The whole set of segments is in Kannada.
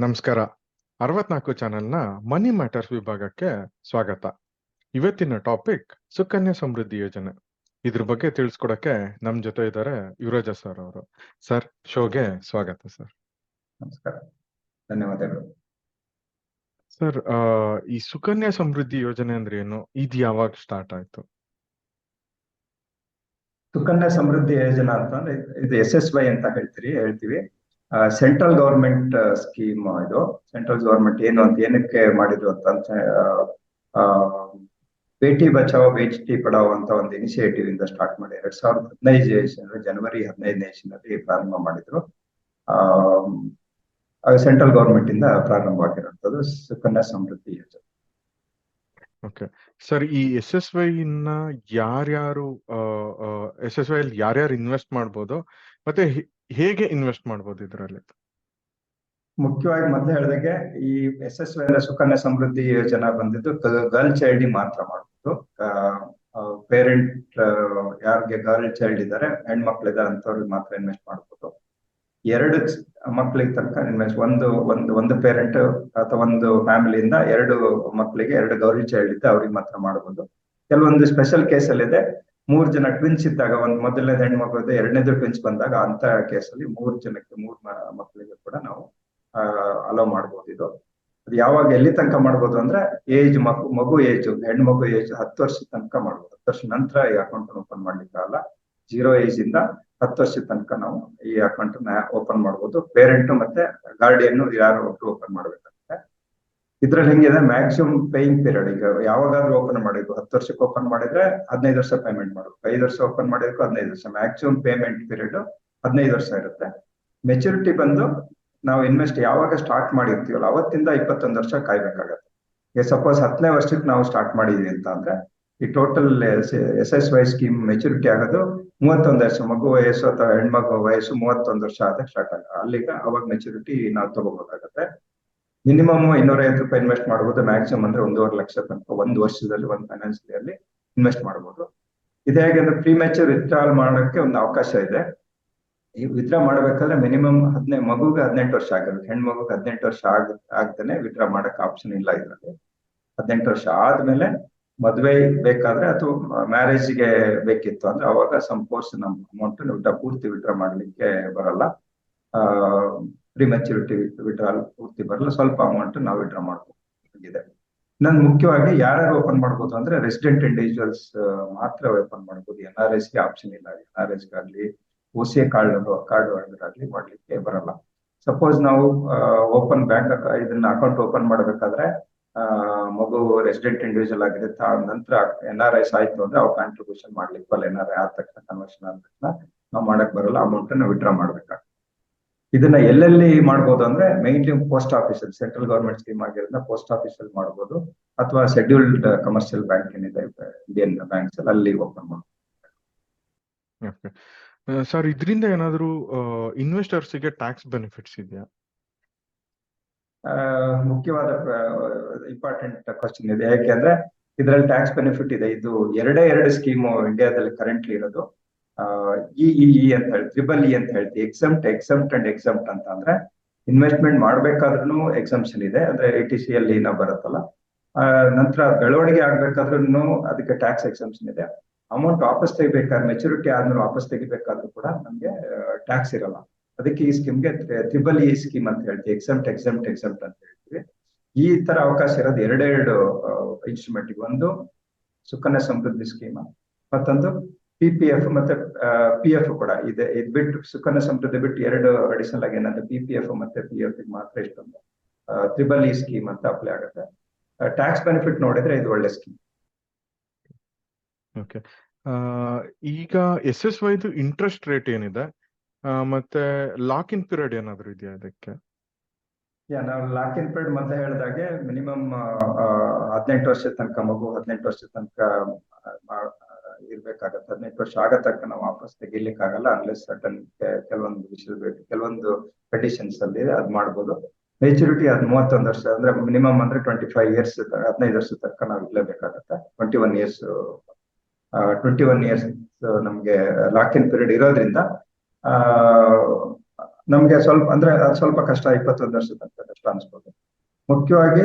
ನಮಸ್ಕಾರ. 64 ಚಾನೆಲ್ನ ಮನಿ ಮ್ಯಾಟರ್ಸ್ ವಿಭಾಗಕ್ಕೆ ಸ್ವಾಗತ. ಇವತ್ತಿನ ಟಾಪಿಕ್ ಸುಕನ್ಯಾ ಸಮೃದ್ಧಿ ಯೋಜನೆ. ಇದ್ರ ಬಗ್ಗೆ ತಿಳಿಸ್ಕೊಡಕ್ಕೆ ನಮ್ ಜೊತೆ ಇದ್ದಾರೆ ಯುವರಾಜ ಸರ್ ಅವರು. ಸರ್, ಶೋಗೆ ಸ್ವಾಗತ ಸರ್. ನಮಸ್ಕಾರ, ಧನ್ಯವಾದಗಳು. ಸರ್, ಈ ಸುಕನ್ಯಾ ಸಮೃದ್ಧಿ ಯೋಜನೆ ಅಂದ್ರೆ ಏನು? ಇದು ಯಾವಾಗ ಸ್ಟಾರ್ಟ್ ಆಯ್ತು? ಸುಕನ್ಯಾ ಸಮೃದ್ಧಿ ಯೋಜನಾ ಅಂತಂದ್ರೆ ಇದು SSY ಅಂತ ಹೇಳ್ತೀವಿ. Central government scheme. ಇದು ಸೆಂಟ್ರಲ್ ಗವರ್ಮೆಂಟ್ ಏನಕ್ಕೆ ಮಾಡಿದ್ರು ಅಂತ ಬೇಟಿ ಬಚಾವೋ ಬೇಟಿ ಪಡಾವೋ ಅಂತ ಒಂದು ಇನಿಷಿಯೇಟಿವ್ ಇಂದ ಸ್ಟಾರ್ಟ್ ಮಾಡಿ 2015 ಜನವರಿ 15 ಪ್ರಾರಂಭ ಮಾಡಿದ್ರು. ಸೆಂಟ್ರಲ್ ಗವರ್ಮೆಂಟ್ ಇಂದ ಪ್ರಾರಂಭವಾಗಿರುವಂತದ್ದು ಸುಕನ್ಯಾ ಸಮೃದ್ಧಿ ಯೋಜನೆ. ಓಕೆ ಸರ್, ಈ SSY ಯಾರ್ಯಾರು SSY ಅಲ್ಲಿ ಯಾರ್ಯಾರು ಇನ್ವೆಸ್ಟ್ ಮಾಡ್ಬೋದು ಮತ್ತೆ ಹೇಗೆ ಇನ್ವೆಸ್ಟ್ ಮಾಡ್ಬೋದು ಇದರಲ್ಲಿ? ಮುಖ್ಯವಾಗಿ ಮೊದಲು ಹೇಳಿದಾಗೆ ಈ SSY ಅಂದ್ರೆ ಸುಕನ್ಯಾ ಸಮೃದ್ಧಿ ಯೋಜನಾ ಬಂದಿದ್ದು ಗರ್ಲ್ ಚೈಲ್ಡ್ ಮಾತ್ರ ಮಾಡ್ಬೋದು. ಪೇರೆಂಟ್ ಯಾರಿಗೆ ಗರ್ಲ್ ಚೈಲ್ಡ್ ಇದ್ದಾರೆ, ಹೆಣ್ಮಕ್ಳಿದ್ದಾರೆ ಅಂತವ್ರಿಗೆ ಮಾತ್ರ ಇನ್ವೆಸ್ಟ್ ಮಾಡ್ಬೋದು. 2 ಮಕ್ಳಿಗೆ ತನಕ ಇನ್ವೆಸ್ಟ್, ಒಂದು ಪೇರೆಂಟ್ ಅಥವಾ ಒಂದು ಫ್ಯಾಮಿಲಿಯಿಂದ 2 ಮಕ್ಳಿಗೆ 2 ಗರ್ಲ್ ಚೈಲ್ಡ್ ಇದ್ದ ಅವ್ರಿಗೆ ಮಾತ್ರ ಮಾಡಬಹುದು. ಕೆಲವೊಂದು ಸ್ಪೆಷಲ್ ಕೇಸಲ್ಲಿ ಇದೆ, 3 ಜನ ಟ್ವಿನ್ಸ್ ಇದ್ದಾಗ, ಒಂದು ಮೊದಲನೇದು ಹೆಣ್ಮಕ್ಳು ಇದೆ, 2ನೇದು ಟ್ವಿನ್ಸ್ ಬಂದಾಗ ಅಂತ ಕೇಸಲ್ಲಿ 3 ಜನಕ್ಕೆ 3 ಮಕ್ಕಳಿಗೆ ಕೂಡ ನಾವು ಅಲೋ ಮಾಡ್ಬೋದು. ಇದು ಅದು ಯಾವಾಗ ಎಲ್ಲಿ ತನಕ ಮಾಡ್ಬೋದು ಅಂದ್ರೆ ಏಜ್ ಮಗು ಏಜ್, ಹೆಣ್ಣು ಮಗು ಏಜ್ 10 ವರ್ಷದ ತನಕ ಮಾಡ್ಬೋದು. 10 ವರ್ಷ ನಂತರ ಈ ಅಕೌಂಟ್ ಓಪನ್ ಮಾಡ್ಲಿಕ್ಕೆ ಆಗಲ್ಲ. 0 ಏಜ್ ಇಂದ 10 ವರ್ಷದ ತನಕ ನಾವು ಈ ಅಕೌಂಟ್ ಓಪನ್ ಮಾಡ್ಬೋದು. ಪೇರೆಂಟ್ ಮತ್ತೆ ಗಾರ್ಡಿಯನ್ ಯಾರು ಒಬ್ರು ಓಪನ್ ಮಾಡ್ಬೇಕಾಗುತ್ತೆ. ಇದ್ರಲ್ಲಿ ಹೆಂಗಿದೆ, ಮ್ಯಾಕ್ಸಿಮಮ್ ಪೇಯಿಂಗ್ ಪೀರಿಯಡ್, ಈಗ ಯಾವಾಗಾದ್ರೂ ಓಪನ್ ಮಾಡಿದ್ರು 10 ವರ್ಷಕ್ಕೆ ಓಪನ್ ಮಾಡಿದ್ರೆ 15 ವರ್ಷ ಪೇಮೆಂಟ್ ಮಾಡ್ಬೇಕು. 5 ವರ್ಷ ಓಪನ್ ಮಾಡಿದ್ರು 15 ವರ್ಷ. ಮ್ಯಾಕ್ಸಿಮಮ್ ಪೇಮೆಂಟ್ ಪೀರಿಯಡ್ 15 ವರ್ಷ ಇರುತ್ತೆ. ಮೆಚುರಿಟಿ ಬಂದು ನಾವು ಇನ್ವೆಸ್ಟ್ ಯಾವಾಗ ಸ್ಟಾರ್ಟ್ ಮಾಡಿರ್ತೀವಲ್ಲ ಅವತ್ತಿಂದ 21 ವರ್ಷ ಕಾಯ್ಬೇಕಾಗತ್ತೆ. ಈಗ ಸಪೋಸ್ 10ನೇ ವರ್ಷಕ್ಕೆ ನಾವು ಸ್ಟಾರ್ಟ್ ಮಾಡಿದೀವಿ ಅಂತ ಅಂದ್ರೆ ಈ ಟೋಟಲ್ SSY ಸ್ಕೀಮ್ ಮೆಚುರಿಟಿ ಆಗೋದು 31 ವರ್ಷ. ಮಗು ವಯಸ್ಸು ಅಥವಾ ಹೆಣ್ಮಗು ವಯಸ್ಸು 31 ವರ್ಷ ಆದಾಗ ಸ್ಟಾರ್ಟ್ ಆಗುತ್ತೆ. ಅಲ್ಲಿಗ ಅವಾಗ ಮೆಚುರಿಟಿ ನಾವು ತಗೋಬೇಕಾಗತ್ತೆ. ಮಿನಿಮಮ್ 250 ರೂಪಾಯಿ ಇನ್ವೆಸ್ಟ್ ಮಾಡಬಹುದು. ಮ್ಯಾಕ್ಸಿಮಮ್ ಅಂದ್ರೆ 1.5 ಲಕ್ಷ ತನಕ ಒಂದು ವರ್ಷದಲ್ಲಿ, ಒಂದು ಫೈನಾನ್ಸ್ ಅಲ್ಲಿ ಇನ್ವೆಸ್ಟ್ ಮಾಡಬಹುದು. ಇದೇ ಹಾಗೆ ಅಂದ್ರೆ ಪ್ರೀ ಮೆಚೂರ್ ವಿತ್ಡ್ರಾಲ್ ಮಾಡೋಕ್ಕೆ ಒಂದು ಅವಕಾಶ ಇದೆ. ಈ ವಿತ್ಡ್ರಾ ಮಾಡ್ಬೇಕಾದ್ರೆ ಮಿನಿಮಮ್ ಮಗುಗೆ 18 ವರ್ಷ ಆಗಿರುತ್ತೆ. ಹೆಣ್ಮಗುಗೆ 18 ವರ್ಷ ಆಗ್ದೇನೆ ವಿತ್ಡ್ರಾ ಮಾಡಕ್ ಆಪ್ಷನ್ ಇಲ್ಲ ಇದರಲ್ಲಿ. 18 ವರ್ಷ ಆದ್ಮೇಲೆ ಮದುವೆ ಬೇಕಾದ್ರೆ ಅಥವಾ ಮ್ಯಾರೇಜ್ಗೆ ಬೇಕಿತ್ತು ಅಂದ್ರೆ ಅವಾಗ ಪೋರ್ಷನ್ ಅಮೌಂಟ್ ಪೂರ್ತಿ ವಿತ್ಡ್ರಾ ಮಾಡ್ಲಿಕ್ಕೆ ಬರಲ್ಲ. ಪ್ರೀ ಮೆಚುರಿಟಿ ವಿತ್ಡ್ರಾಲ್ ಪೂರ್ತಿ ಬರಲ್ಲ, ಸ್ವಲ್ಪ ಅಮೌಂಟ್ ನಾವು ವಿತ್ಡ್ರಾ ಮಾಡಬಹುದು. ಇನ್ನೊಂದು ಮುಖ್ಯವಾಗಿ ಯಾರ್ಯಾರು ಓಪನ್ ಮಾಡ್ಬೋದು ಅಂದ್ರೆ ರೆಸಿಡೆಂಟ್ ಇಂಡಿವಿಜುವಲ್ಸ್ ಮಾತ್ರ ಓಪನ್ ಮಾಡ್ಬೋದು. NRS ಗೆ ಆಪ್ಷನ್ ಇಲ್ಲ. NRS ಗಾಗ್ಲಿ OCA ಕಾರ್ಡ್ ಹೋಲ್ಡರ್ ಮಾಡ್ಲಿಕ್ಕೆ ಬರಲ್ಲ. ಸಪೋಸ್ ನಾವು ಓಪನ್ ಬ್ಯಾಂಕ್ ಇದನ್ನ ಅಕೌಂಟ್ ಓಪನ್ ಮಾಡಬೇಕಾದ್ರೆ ಮಗು ರೆಸಿಡೆಂಟ್ ಇಂಡಿವಿಜುವಲ್ ಆಗಿರುತ್ತೆ, ನಂತರ NRS ಆಯ್ತು ಅಂದ್ರೆ ಅವ್ರು ಕಾಂಟ್ರಿಬ್ಯೂಷನ್ ಮಾಡ್ಲಿಕ್ಕೆ ಬರಲ್ಲ. NRI ಆದ ತಕ್ಷಣ, ಕನ್ವರ್ಷನ್ ಆದ ತಕ್ಷಣ ನಾವು ಮಾಡಕ್ ಬರಲ್ಲ, ಅಮೌಂಟ್ ನಾವು ವಿತ್ಡ್ರಾ ಮಾಡ್ಬೇಕಾಗ್ತದೆ. ಇದನ್ನ ಎಲ್ಲೆಲ್ಲಿ ಮಾಡ್ಬೋದು ಅಂದ್ರೆ mainly post office, central government scheme ಆಗಿರೋದ್ರಿಂದ ಪೋಸ್ಟ್ ಆಫೀಸ್ ಅಲ್ಲಿ ಮಾಡ್ಬೋದು, ಅಥವಾ ಶೆಡ್ಯೂಲ್ಡ್ ಕಮರ್ಷಿಯಲ್ ಬ್ಯಾಂಕ್ ಏನಿದೆ ಇಂಡಿಯನ್ ಬ್ಯಾಂಕ್ಸ್ ಅಲ್ಲಿ ಓಪನ್ ಮಾಡ್ಬೋದು. ಸರ್, ಇದರಿಂದ ಏನಾದ್ರು ಇನ್ವೆಸ್ಟರ್ಸ್ ಗೆ ಟ್ಯಾಕ್ಸ್ ಬೆನಿಫಿಟ್ಸ್ ಇದೆಯಾ? ಮುಖ್ಯವಾದ ಇಂಪಾರ್ಟೆಂಟ್ ಕ್ವಶನ್ ಇದೆ. ಯಾಕೆಂದ್ರೆ ಇದರಲ್ಲಿ ಟ್ಯಾಕ್ಸ್ ಬೆನಿಫಿಟ್ ಇದೆ. ಇದು 2 ಸ್ಕೀಮು ಇಂಡಿಯಾದಲ್ಲಿ ಕರೆಂಟ್ಲಿ ಇರೋದು. ಇ ಅಂತ ಹೇಳಿ, ಟ್ರಿಬಲ್ ಅಂತ ಹೇಳ್ತೀವಿ. ಎಕ್ಸೆಂಪ್ಟ್ ಅಂಡ್ ಎಕ್ಸೆಂಪ್ಟ್ ಅಂತ ಅಂದ್ರೆ ಇನ್ವೆಸ್ಟ್ಮೆಂಟ್ ಮಾಡ್ಬೇಕಾದ್ರೂ ಎಕ್ಸಂಪ್ಷನ್ ಇದೆ, ಅಂದ್ರೆ ATC ಅಲ್ಲಿ ನಾವು ಬರುತ್ತಲ್ಲ. ನಂತರ ಬೆಳವಣಿಗೆ ಆಗ್ಬೇಕಾದ್ರೂ ಅದಕ್ಕೆ ಟ್ಯಾಕ್ಸ್ ಎಕ್ಸಂಪ್ಷನ್ ಇದೆ. ಅಮೌಂಟ್ ವಾಪಸ್ ತೆಗಿಬೇಕಾದ್ರೆ, ಮೆಚುರಿಟಿ ಆದ್ಮೇಲೆ ವಾಪಸ್ ತೆಗಿಬೇಕಾದ್ರೂ ಕೂಡ ನಮ್ಗೆ ಟ್ಯಾಕ್ಸ್ ಇರಲ್ಲ. ಅದಕ್ಕೆ ಈ ಸ್ಕೀಮ್ಗೆ ಟ್ರಿಬಲ್ ಇ ಸ್ಕೀಮ್ ಅಂತ ಹೇಳ್ತೀವಿ. ಎಕ್ಸೆಂಪ್ಟ್ ಅಂತ ಹೇಳ್ತೀವಿ. ಈ ತರ ಅವಕಾಶ ಇರೋದು 2 ಇನ್ಸ್ಟ್ರೂಮೆಂಟ್. ಒಂದು ಸುಕನ್ಯಾ ಸಮೃದ್ಧಿ ಸ್ಕೀಮ್, ಮತ್ತೊಂದು PPF ಮತ್ತೆ PF ಕೂಡ ಇದೆ. ಇದು ಬಿಟ್ಟು ಸುಕನ್ಯಾ ಸಮೃದ್ಧಿ ಬಿಟ್ಟು 2 ಅಡಿಷನಲ್ ಆಗಿ ಏನಂದ್ರೆ PPF ಮತ್ತೆ PF ಮಾತ್ರ ಇಷ್ಟೊಂದು ಟ್ರಿಬಲ್ ಇ ಸ್ಕೀಮ್ ಅಂತ ಅಪ್ಲೈ ಆಗುತ್ತೆ. ಟ್ಯಾಕ್ಸ್ ಬೆನಿಫಿಟ್ ನೋಡಿದ್ರೆ ಇದು ಒಳ್ಳೆ ಸ್ಕೀಮ್. ಓಕೆ, ಈಗ SSY ಇಂಟ್ರೆಸ್ಟ್ ರೇಟ್ ಏನಿದೆ, ಮತ್ತೆ ಲಾಕ್ ಇನ್ ಪೀರಿಯಡ್ ಏನಾದ್ರು ಇದೆಯಾ ಇದಕ್ಕೆ? ನಾವು ಲಾಕ್ ಇನ್ ಪೀರಿಯಡ್ ಮೊದಲೇ ಹೇಳಿದಾಗೆ ಮಿನಿಮಮ್ 18 ವರ್ಷದ ತನಕ, ಮಗು 18 ವರ್ಷದ ತನಕ ಇರ್ಬೇಕಾಗತ್ತೆ. 18 ವರ್ಷ ಆಗ ತನಕ ನಾವು ವಾಪಸ್ ತೆಗಿಲಿಕ್ಕೆ ಆಗಲ್ಲ, ಅನ್ಲೆಸ್ ಸರ್ಟನ್ ಕೆಲವೊಂದು ವಿಷಯ ಬೇಕು, ಕೆಲವೊಂದು ಕಂಡೀಷನ್ಸ್ ಅಲ್ಲಿ ಅದ್ ಮಾಡ್ಬೋದು. ಮೆಚುರಿಟಿ ಅದು 31 ವರ್ಷ ಅಂದ್ರೆ ಮಿನಿಮಮ್ ಅಂದ್ರೆ 25 ಇಯರ್ಸ್, 15 ವರ್ಷದ ತನಕ ನಾವು ಇರ್ಲೇಬೇಕಾಗತ್ತೆ. 21 ಇಯರ್ಸ್ ನಮ್ಗೆ ಲಾಕ್ ಇನ್ ಪೀರಿಯಡ್ ಇರೋದ್ರಿಂದ ನಮ್ಗೆ ಸ್ವಲ್ಪ ಅಂದ್ರೆ ಅದು ಸ್ವಲ್ಪ ಕಷ್ಟ, 21 ವರ್ಷದ ತನಕ ಕಷ್ಟ ಅನ್ಸ್ಬೋದು. ಮುಖ್ಯವಾಗಿ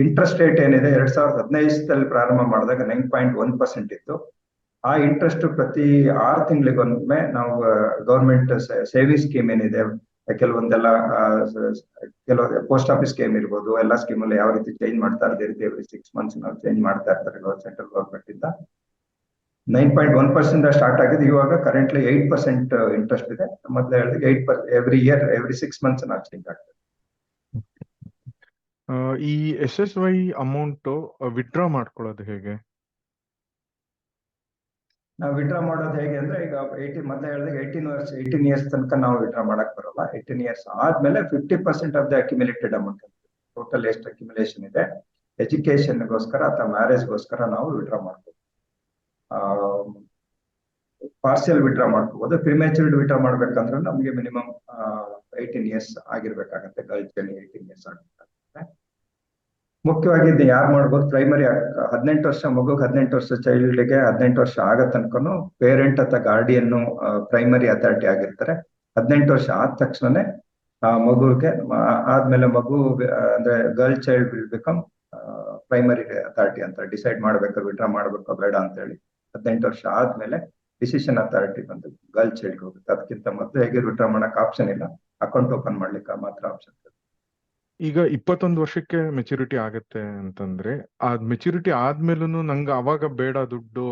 ಇಂಟ್ರೆಸ್ಟ್ ರೇಟ್ ಏನಿದೆ 2015 ಪ್ರಾರಂಭ ಮಾಡಿದಾಗ 9.1% ಇತ್ತು. ಆ ಇಂಟ್ರೆಸ್ಟ್ ಪ್ರತಿ 6 ತಿಂಗಳಿಗೊಮ್ಮೆ ನಾವು ಗೌರ್ಮೆಂಟ್ ಸೇವಿಂಗ್ ಸ್ಕೀಮ್ ಏನಿದೆ, ಕೆಲವೊಂದೆಲ್ಲ ಕೆಲವು ಪೋಸ್ಟ್ ಆಫೀಸ್ ಸ್ಕೀಮ್ ಇರ್ಬೋದು, ಎಲ್ಲ ಸ್ಕೀಮ್ ಅಲ್ಲಿ ಯಾವ ರೀತಿ ಚೇಂಜ್ ಮಾಡ್ತಾ ಇರ್ತಾರೆ, ಎವ್ರಿ 6 months ನಾವು ಚೇಂಜ್ ಮಾಡ್ತಾ ಇರ್ತಾರೆ ಸೆಂಟ್ರಲ್ ಗೌರ್ಮೆಂಟ್ ಇಂದ. 9.1% ಸ್ಟಾರ್ಟ್ ಆಗಿದೆ. ಇವಾಗ ಕರೆಂಟ್ಲಿ 8% ಇಂಟ್ರೆಸ್ಟ್ ಇದೆ. ಮೊದಲು ಹೇಳಿದ್ರೆ 8% ಎವ್ರಿ ಇಯರ್, ಎವ್ರಿ 6 months ನಾವು ಚೇಂಜ್ ಆಗ್ತದೆ. ಈ SSY ಅಮೌಂಟ್ ವಿಡ್ರಾ ಮಾಡ್ಕೊಳ್ಳೋದು ಹೇಗೆ? ನಾವು ವಿಡ್ರಾ ಮಾಡೋದು ಹೇಗೆ ಅಂದ್ರೆ, ಈಗ ಮೊದಲೇ ಹೇಳಿದಾಗ 18 ಇಯರ್ಸ್ ತನಕ ನಾವು ವಿಡ್ರಾ ಮಾಡಕ್ ಬರಲ್ಲ. 18 ಇಯರ್ಸ್ ಆದ್ಮೇಲೆ 50% ಆಫ್ ದ ಅಕ್ಯುಮಿಲೇಟೆಡ್ ಅಮೌಂಟ್, ಟೋಟಲ್ ಎಷ್ಟು ಅಕ್ಯುಮಿಲೇಷನ್ ಇದೆ, ಎಜುಕೇಶನ್ಗೋಸ್ಕರ ಅಥವಾ ಮ್ಯಾರೇಜ್ಗೋಸ್ಕರ ನಾವು ವಿಡ್ರಾ ಮಾಡ್ಬೋದು. ಪಾರ್ಸಿಯಲ್ ವಿಡ್ರಾ ಮಾಡ್ಕೋಬಹುದು. ಪ್ರಿಮ್ಯಾಚುರ್ಡ್ ವಿಡ್ರಾ ಮಾಡ್ಬೇಕಂದ್ರೆ ನಮಗೆ ಮಿನಿಮಮ್ 18 ಇಯರ್ಸ್ ಆಗಿರ್ಬೇಕಾಗತ್ತೆ. ಗರ್ಲ್ ಚೈಲ್ಡ್ 18 ಇಯರ್ಸ್ ಆಗಿರ್ಬೇಕಾಗುತ್ತೆ. ಮುಖ್ಯವಾಗಿ ಇದು ಯಾರು ಮಾಡ್ಬೋದು? ಪ್ರೈಮರಿ 18 ವರ್ಷ ಮಗುಗೆ, 18 ವರ್ಷ ಚೈಲ್ಡ್ಗೆ 18 ವರ್ಷ ಆಗೋ ತನಕನು ಪೇರೆಂಟ್ ಅಥವಾ ಗಾರ್ಡಿಯನ್ ಪ್ರೈಮರಿ ಅಥಾರಿಟಿ ಆಗಿರ್ತಾರೆ. 18 ವರ್ಷ ಆದ ತಕ್ಷಣನೇ ಆ ಮಗುಗೆ ಆದ್ಮೇಲೆ ಮಗು ಅಂದ್ರೆ girl child will become primary authority ಅಂತ ಡಿಸೈಡ್ ಮಾಡ್ಬೇಕು, ವಿಡ್ರಾ ಮಾಡ್ಬೇಕೋ ಬೇಡ ಅಂತ ಹೇಳಿ. 18 ವರ್ಷ ಆದ್ಮೇಲೆ ಡಿಸಿಷನ್ ಅಥಾರಿಟಿ ಬಂದು ಗರ್ಲ್ ಚೈಲ್ಡ್ ಹೋಗುತ್ತೆ. ಅದಕ್ಕಿಂತ ಮೊದಲು ಹೇಗೆ ವಿಡ್ರಾ ಮಾಡಕ್ ಆಪ್ಷನ್ ಇಲ್ಲ, ಅಕೌಂಟ್ ಓಪನ್ ಮಾಡ್ಲಿಕ್ಕೆ ಮಾತ್ರ ಆಪ್ಷನ್ ಇದೆ. ಈಗ 21 ವರ್ಷಕ್ಕೆ ಮೆಚುರಿಟಿ ಆಗತ್ತೆ ಅಂತಂದ್ರೆ, ಆ ಮೆಚುರಿಟಿ ಆದ್ಮೇಲೂ ನಂಗೆ ಅವಾಗ ಬೇಡ ದುಡ್ಡು,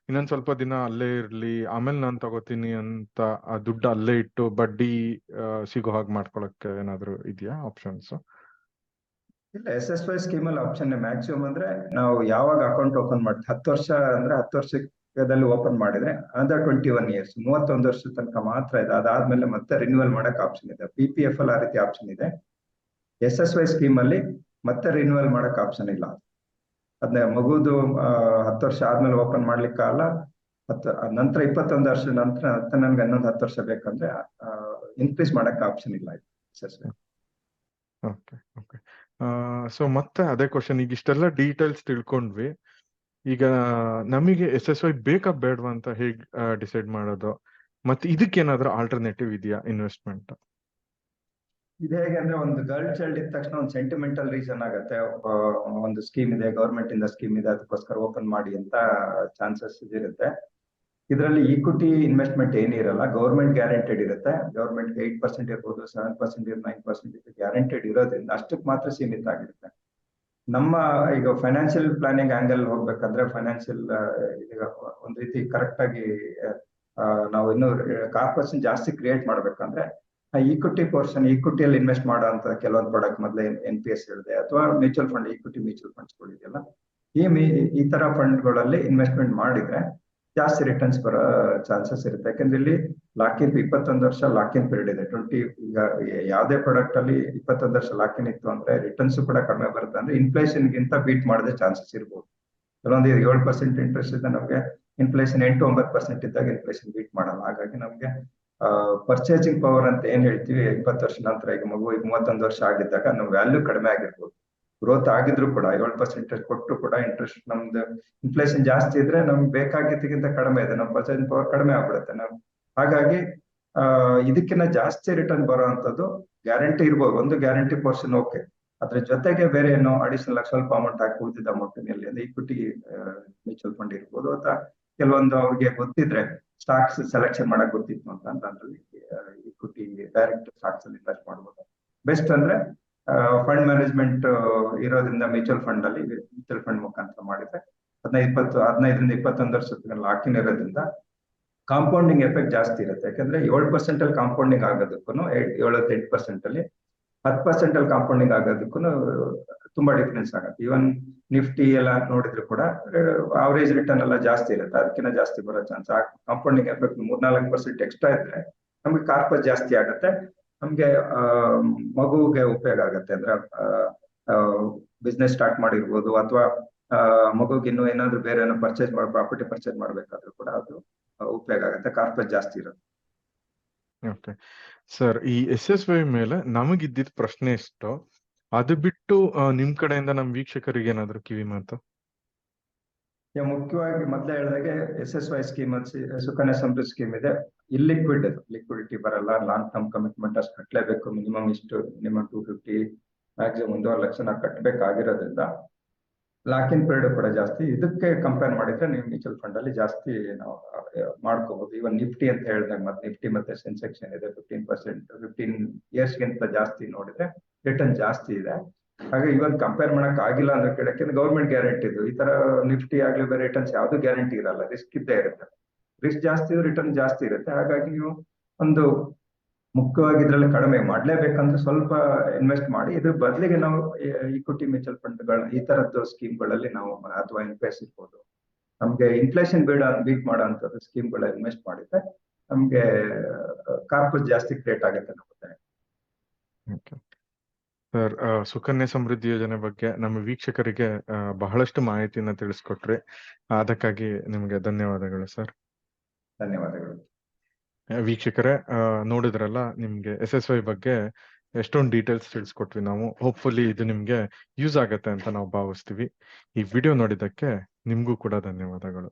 ಇನ್ನೊಂದ್ ಸ್ವಲ್ಪ ದಿನ ಅಲ್ಲೇ ಇರ್ಲಿ, ಆಮೇಲೆ ನಾನ್ ತಗೋತೀನಿ ಅಂತ ಆ ದುಡ್ಡು ಅಲ್ಲೇ ಇಟ್ಟು ಬಡ್ಡಿ ಸಿಗೋ ಹಾಗೆ ಮಾಡ್ಕೊಳಕ್ಕೆ ಏನಾದ್ರು ಇದೆಯಾ ಆಪ್ಷನ್ಸ್? ಇಲ್ಲ, SSY ಸ್ಕೀಮ್ ಅಲ್ಲಿ ಆಪ್ಷನ್ ಮ್ಯಾಕ್ಸಿಮಮ್ ಅಂದ್ರೆ ನಾವು ಯಾವಾಗ ಅಕೌಂಟ್ ಓಪನ್ ಮಾಡ್ತೀವಿ, 10 ವರ್ಷ ಅಂದ್ರೆ 10 ವರ್ಷದಲ್ಲಿ ಓಪನ್ ಮಾಡಿದ್ರೆ ಅಂಡರ್ 21 ಇಯರ್ಸ್, 31 ವರ್ಷದ ತನಕ ಮಾತ್ರ ಇದೆ. ಅದಾದ್ಮೇಲೆ ಮತ್ತೆ ರಿನ್ಯೂವಲ್ ಮಾಡಕ್ ಆಪ್ಷನ್ ಇದೆ. PPF ಅಲ್ಲಿ ಆ ರೀತಿ ಆಪ್ಷನ್ ಇದೆ. SSY ಸ್ಕೀಮ್ ಅಲ್ಲಿ ಮತ್ತೆ ರಿನ್ಯೂವಲ್ ಮಾಡಕ್ ಆಪ್ಷನ್ ಇಲ್ಲ. ಅದನ್ನ ಮಗುದು 10 ವರ್ಷ ಆದ್ಮೇಲೆ ಓಪನ್ ಮಾಡ್ಲಿಕ್ಕಾಗಲ್ಲ. ನಂತರ 21 ವರ್ಷ ನಂತರ ನನ್ಗೆ ಇನ್ನೊಂದು 10 ವರ್ಷ ಬೇಕಂದ್ರೆ ಇನ್ಕ್ರೀಸ್ ಮಾಡಕ್ ಆಪ್ಷನ್ ಇಲ್ಲ SSY. Okay okay. ಸೊ ಮತ್ತೆ ಅದೇ ಕ್ವಶನ್, ಈಗ ಇಷ್ಟೆಲ್ಲ ಡೀಟೇಲ್ಸ್ ತಿಳ್ಕೊಂಡ್ವಿ. ಈಗ ನಮಗೆ SSY ಬೇಕಾ ಬೇಡವಾ ಅಂತ ಹೇಗ್ ಡಿಸೈಡ್ ಮಾಡೋದು? ಮತ್ತೆ ಇದಕ್ಕೇನಾದ್ರೂ ಆಲ್ಟರ್ನೇಟಿವ್ ಇದೆಯಾ ಇನ್ವೆಸ್ಟ್ಮೆಂಟ್? ಇದು ಹೇಗೆ ಅಂದ್ರೆ, ಒಂದು ಗರ್ಲ್ ಚೈಲ್ಡ್ ಇದ್ದ ತಕ್ಷಣ ಒಂದು ಸೆಂಟಿಮೆಂಟಲ್ ರೀಸನ್ ಆಗುತ್ತೆ. ಒಂದು ಸ್ಕೀಮ್ ಇದೆ, ಗವರ್ಮೆಂಟ್ ಇಂದ ಸ್ಕೀಮ್ ಇದೆ, ಅದಕ್ಕೋಸ್ಕರ ಓಪನ್ ಮಾಡಿ ಅಂತ ಚಾನ್ಸಸ್ ಇರುತ್ತೆ. ಇದರಲ್ಲಿ ಈಕ್ವಿಟಿ ಇನ್ವೆಸ್ಟ್ಮೆಂಟ್ ಏನಿರಲ್ಲ, ಗೌರ್ಮೆಂಟ್ ಗ್ಯಾರಂಟೆಡ್ ಇರುತ್ತೆ. ಗೌರ್ಮೆಂಟ್ 8% ಇರ್ಬೋದು, 7% 9% ಗ್ಯಾರಂಟೆಡ್ ಇರೋದ್ರಿಂದ ಅಷ್ಟಕ್ಕೆ ಮಾತ್ರ ಸೀಮಿತ ಆಗಿರುತ್ತೆ. ನಮ್ಮ ಈಗ ಫೈನಾನ್ಷಿಯಲ್ ಪ್ಲಾನಿಂಗ್ ಆಂಗಲ್ ಹೋಗ್ಬೇಕಂದ್ರೆ, ಫೈನಾನ್ಷಿಯಲ್ ಈಗ ಒಂದ್ ರೀತಿ ಕರೆಕ್ಟ್ ಆಗಿ ನಾವು ಇನ್ನೂ ಕಾರ್ಪೊರೇಷನ್ ಜಾಸ್ತಿ ಕ್ರಿಯೇಟ್ ಮಾಡ್ಬೇಕಂದ್ರೆ ಈಕ್ವಿಟಿ ಪೋರ್ಷನ್, ಈಕ್ವಿಟಿಯಲ್ಲಿ ಇನ್ವೆಸ್ಟ್ ಮಾಡೋ ಅಂತ ಕೆಲವೊಂದು ಪ್ರಾಡಕ್ಟ್, ಮೊದಲೇ NPS ಹೇಳಿದೆ, ಅಥವಾ ಮ್ಯೂಚುವಲ್ ಫಂಡ್, ಈಕ್ವಿಟಿ ಮ್ಯೂಚುವಲ್ ಫಂಡ್ಸ್ಗಳು ಇದೆಯಲ್ಲ, ಈ ತರ ಫಂಡ್ಗಳಲ್ಲಿ ಇನ್ವೆಸ್ಟ್ಮೆಂಟ್ ಮಾಡಿದ್ರೆ ಜಾಸ್ತಿ ರಿಟರ್ನ್ಸ್ ಬರೋ ಚಾನ್ಸಸ್ ಇರುತ್ತೆ. ಯಾಕಂದ್ರೆ ಇಲ್ಲಿ ಲಾಕಿನ್ 21 ವರ್ಷ ಲಾಕಿನ್ ಪೀರಿಯಡ್ ಇದೆ. ಈಗ ಯಾವುದೇ ಪ್ರಾಡಕ್ಟ್ ಅಲ್ಲಿ 21 ವರ್ಷ ಲಾಕಿನ್ ಇತ್ತು ಅಂದ್ರೆ ರಿಟರ್ನ್ಸ್ ಕೂಡ ಕಡಿಮೆ ಬರುತ್ತೆ. ಅಂದ್ರೆ ಇನ್ಫ್ಲೇಷನ್ ಗಿಂತ ಬೀಟ್ ಮಾಡದೆ ಚಾನ್ಸಸ್ ಇರ್ಬೋದು. ಕೆಲವೊಂದು 7% ಇಂಟ್ರೆಸ್ಟ್ ಇದೆ, ನಮಗೆ ಇನ್ಫ್ಲೇಷನ್ 8-9% ಇದ್ದಾಗ ಇನ್ಫ್ಲೇಷನ್ ಬೀಟ್ ಮಾಡಲ್ಲ. ಹಾಗಾಗಿ ನಮಗೆ ಪರ್ಚೇಸಿಂಗ್ ಪವರ್ ಅಂತ ಏನ್ ಹೇಳ್ತೀವಿ, 20 ವರ್ಷ ನಂತರ, ಈಗ ಮಗು 31 ವರ್ಷ ಆಗಿದ್ದಾಗ ನಮ್ಮ ವ್ಯಾಲ್ಯೂ ಕಡಿಮೆ ಆಗಿರ್ಬೋದು. ಗ್ರೋತ್ ಆಗಿದ್ರು ಕೂಡ 7% ಕೊಟ್ಟು ಕೂಡ ಇಂಟ್ರೆಸ್ಟ್, ನಮ್ದು ಇನ್ಫ್ಲೇಷನ್ ಜಾಸ್ತಿ ಇದ್ರೆ ನಮ್ಗೆ ಬೇಕಾಗಿದ್ದಕ್ಕಿಂತ ಕಡಿಮೆ ಇದೆ, ನಮ್ಮ ಪರ್ಚೇಸಿಂಗ್ ಪವರ್ ಕಡಿಮೆ ಆಗ್ಬಿಡುತ್ತೆ. ನಾವು ಹಾಗಾಗಿ ಇದಕ್ಕಿಂತ ಜಾಸ್ತಿ ರಿಟರ್ನ್ ಬರುವಂತದ್ದು ಗ್ಯಾರಂಟಿ ಇರ್ಬೋದು. ಒಂದು ಗ್ಯಾರಂಟಿ ಪೋರ್ಷನ್ ಓಕೆ, ಅದ್ರ ಜೊತೆಗೆ ಬೇರೆ ಏನೋ ಅಡಿಷನಲ್ ಸ್ವಲ್ಪ ಅಮೌಂಟ್ ಹಾಕಿ ಉಳಿದಿದ್ದ ಅಮೌಂಟ್ ಈಕ್ವಿಟಿ ಮ್ಯೂಚುವಲ್ ಫಂಡ್ ಇರ್ಬೋದು, ಅಥವಾ ಕೆಲವೊಂದು ಅವ್ರಿಗೆ ಗೊತ್ತಿದ್ರೆ ಸ್ಟಾಕ್ಸ್ ಸೆಲೆಕ್ಷನ್ ಮಾಡಕ್ ಗೊತ್ತಿತ್ತು ಅಂತ ಅದ್ರಲ್ಲಿ ಈಕ್ವಿಟಿ ಡೈರೆಕ್ಟ್ ಸ್ಟಾಕ್ಸ್ ಅಲ್ಲಿ ಇನ್ವೆಸ್ಟ್ ಮಾಡ್ಬೋದು. ಬೆಸ್ಟ್ ಅಂದ್ರೆ ಫಂಡ್ ಮ್ಯಾನೇಜ್ಮೆಂಟ್ ಇರೋದ್ರಿಂದ ಮ್ಯೂಚುವಲ್ ಫಂಡ್ ಅಲ್ಲಿ, ಮ್ಯೂಚುವಲ್ ಫಂಡ್ ಮುಖಾಂತರ ಮಾಡಿದ್ರೆ 15ರಿಂದ 21 ವರ್ಷದ ಲಾಕಿನ್ ಇರೋದ್ರಿಂದ ಕಾಂಪೌಂಡಿಂಗ್ ಎಫೆಕ್ಟ್ ಜಾಸ್ತಿ ಇರುತ್ತೆ. ಯಾಕಂದ್ರೆ 7% ಅಲ್ಲಿ ಕಾಂಪೌಂಡಿಂಗ್ ಆಗೋದಕ್ಕೂ 7-8% ಅಲ್ಲಿ 10% ಅಲ್ಲಿ ಕಾಂಪೌಂಡಿಂಗ್ ಆಗೋದಕ್ಕೂ ತುಂಬಾ ಡಿಫ್ರೆನ್ಸ್ ಆಗುತ್ತೆ. ಈವನ್ ನಿಫ್ಟಿ ಎಲ್ಲ ನೋಡಿದ್ರು ಕೂಡ ಅವರೇಜ್ ರಿಟರ್ನ್ ಎಲ್ಲ ಜಾಸ್ತಿ ಇರುತ್ತೆ, ಅದಕ್ಕಿಂತ ಜಾಸ್ತಿ ಬರೋ ಚಾನ್ಸ್. ಕಾಂಪೌಂಡಿಂಗ್ ಎಫೆಕ್ಟ್ 3-4% ಎಕ್ಸ್ಟ್ರಾ ಇದ್ರೆ ನಮ್ಗೆ ಕಾರ್ಪಸ್ ಜಾಸ್ತಿ ಆಗುತ್ತೆ, ನಮ್ಗೆ ಮಗುಗೆ ಉಪಯೋಗ ಆಗುತ್ತೆ. ಅಂದ್ರೆ ಬಿಸ್ನೆಸ್ ಸ್ಟಾರ್ಟ್ ಮಾಡಿರ್ಬೋದು, ಅಥವಾ ಮಗುಗೆ ಇನ್ನೂ ಏನಾದ್ರು ಬೇರೆ ಏನೋ ಪ್ರಾಪರ್ಟಿ ಪರ್ಚೇಸ್ ಮಾಡ್ಬೇಕಾದ್ರೂ ಕೂಡ ಅದು ಉಪಯೋಗ ಆಗುತ್ತೆ. ಕಾರ್ಪಸ್ ಜಾಸ್ತಿ ಇರುತ್ತೆ. ಓಕೆ ಸರ್, ಈ SSY ಮೇಲೆ ನಮಗಿದ್ದಿದ್ದ ಪ್ರಶ್ನೆ ಎಷ್ಟು, ಅದು ಬಿಟ್ಟು ನಿಮ್ ಕಡೆಯಿಂದ ನಮ್ ವೀಕ್ಷಕರಿಗೆ ಏನಾದ್ರು ಕಿವಿ ಮಾತು? ಮುಖ್ಯವಾಗಿ ಮೊದಲೇ ಹೇಳಿದಾಗೆ SSY scheme Sukanya Samriddhi scheme ಇದೆ. ಇಲ್ಲಿಕ್ವಿಡ್ ಅದು, ಲಿಕ್ವಿಡಿಟಿ ಬರಲ್ಲ, ಲಾಂಗ್ ಟರ್ಮ್ ಕಮಿಟ್ಮೆಂಟ್ ಅಷ್ಟು ಕಟ್ಟಲೇಬೇಕು, ಮಿನಿಮಮ್ ಇಷ್ಟು, ಮಿನಿಮಮ್ 250, ಮ್ಯಾಕ್ಸಿಮಮ್ 1.5 ಲಕ್ಷ ಕಟ್ಟಬೇಕಾಗಿರೋದ್ರಿಂದ ಲಾಕ್ ಇನ್ ಪೀರಿಯಡ್ ಕೂಡ ಜಾಸ್ತಿ. ಇದಕ್ಕೆ ಕಂಪೇರ್ ಮಾಡಿದ್ರೆ ನೀವು ಮ್ಯೂಚುವಲ್ ಫಂಡ್ ಅಲ್ಲಿ ಜಾಸ್ತಿ ನಾವು ಮಾಡ್ಕೋಬಹುದು. ಇವನ್ ನಿಫ್ಟಿ ಅಂತ ಹೇಳಿದಾಗ ಮತ್ತೆ ನಿಫ್ಟಿ ಮತ್ತೆ ಸೆನ್ಸೆಕ್ಸ್ ಇದೆ 15%, 15 ಇಯರ್ಸ್ ಗಿಂತ ಜಾಸ್ತಿ ನೋಡಿದ್ರೆ ರಿಟರ್ನ್ ಜಾಸ್ತಿ ಇದೆ. ಹಾಗೆ ಇವನ್ ಕಂಪೇರ್ ಮಾಡಕ್ ಆಗಿಲ್ಲ ಅನ್ನೋ ಕೇಳಕ್ಕೆ ಗೌರ್ಮೆಂಟ್ ಗ್ಯಾರಂಟಿ ಇದು. ಈ ತರ ನಿಫ್ಟಿ ಆಗ್ಲಿ ಬೇರೆ ರಿಟರ್ನ್ಸ್ ಯಾವ್ದು ಗ್ಯಾರಂಟಿ ಇರಲ್ಲ, ರಿಸ್ಕ್ ಇದ್ದೇ ಇರುತ್ತೆ. ರಿಸ್ಕ್ ಜಾಸ್ತಿ ರಿಟರ್ನ್ ಜಾಸ್ತಿ ಇರುತ್ತೆ. ಹಾಗಾಗಿ ನೀವು ಒಂದು ಮುಖ್ಯವಾಗಿ ಇದ್ರಲ್ಲಿ ಕಡಿಮೆ ಮಾಡ್ಲೇಬೇಕಂದ್ರೆ ಸ್ವಲ್ಪ ಇನ್ವೆಸ್ಟ್ ಮಾಡಿ, ಇದ್ರ ಬದಲಿಗೆ ನಾವು ಈಕ್ವಿಟಿ ಮ್ಯೂಚುವಲ್ ಫಂಡ್ಗಳ ಈ ತರದ್ದು ಸ್ಕೀಮ್ಗಳಲ್ಲಿ ನಾವು ಅಥವಾ ಇನ್ವೆಸ್ಟ್ ಇರ್ಬೋದು. ನಮ್ಗೆ ಇನ್ಫ್ಲೇಷನ್ ಬೀಟ್ ಮಾಡೋ ಅಂತದ್ದು ಸ್ಕೀಮ್ಗಳ ಇನ್ವೆಸ್ಟ್ ಮಾಡಿದ್ರೆ ನಮ್ಗೆ ಕಾರ್ಪಸ್ ಜಾಸ್ತಿ ಕ್ರಿಯೇಟ್ ಆಗುತ್ತೆ ನಮಗೆ. ಸರ್, ಸುಕನ್ಯಾ ಸಮೃದ್ಧಿ ಯೋಜನೆ ಬಗ್ಗೆ ನಮ್ಮ ವೀಕ್ಷಕರಿಗೆ ಬಹಳಷ್ಟು ಮಾಹಿತಿಯನ್ನ ತಿಳಿಸ್ಕೊಟ್ರಿ. ಅದಕ್ಕಾಗಿ ನಿಮಗೆ ಧನ್ಯವಾದಗಳು ಸರ್. ಧನ್ಯವಾದಗಳು. ವೀಕ್ಷಕರೇ, ನೋಡಿದ್ರಲ್ಲ, ನಿಮ್ಗೆ SSY ಬಗ್ಗೆ ಎಷ್ಟೊಂದು ಡೀಟೇಲ್ಸ್ ತಿಳಿಸ್ಕೊಟ್ವಿ ನಾವು. ಹೋಪ್ಫುಲಿ ಇದು ನಿಮ್ಗೆ ಯೂಸ್ ಆಗತ್ತೆ ಅಂತ ನಾವು ಭಾವಿಸ್ತೀವಿ. ಈ ವಿಡಿಯೋ ನೋಡಿದ್ದಕ್ಕೆ ನಿಮ್ಗೂ ಕೂಡ ಧನ್ಯವಾದಗಳು.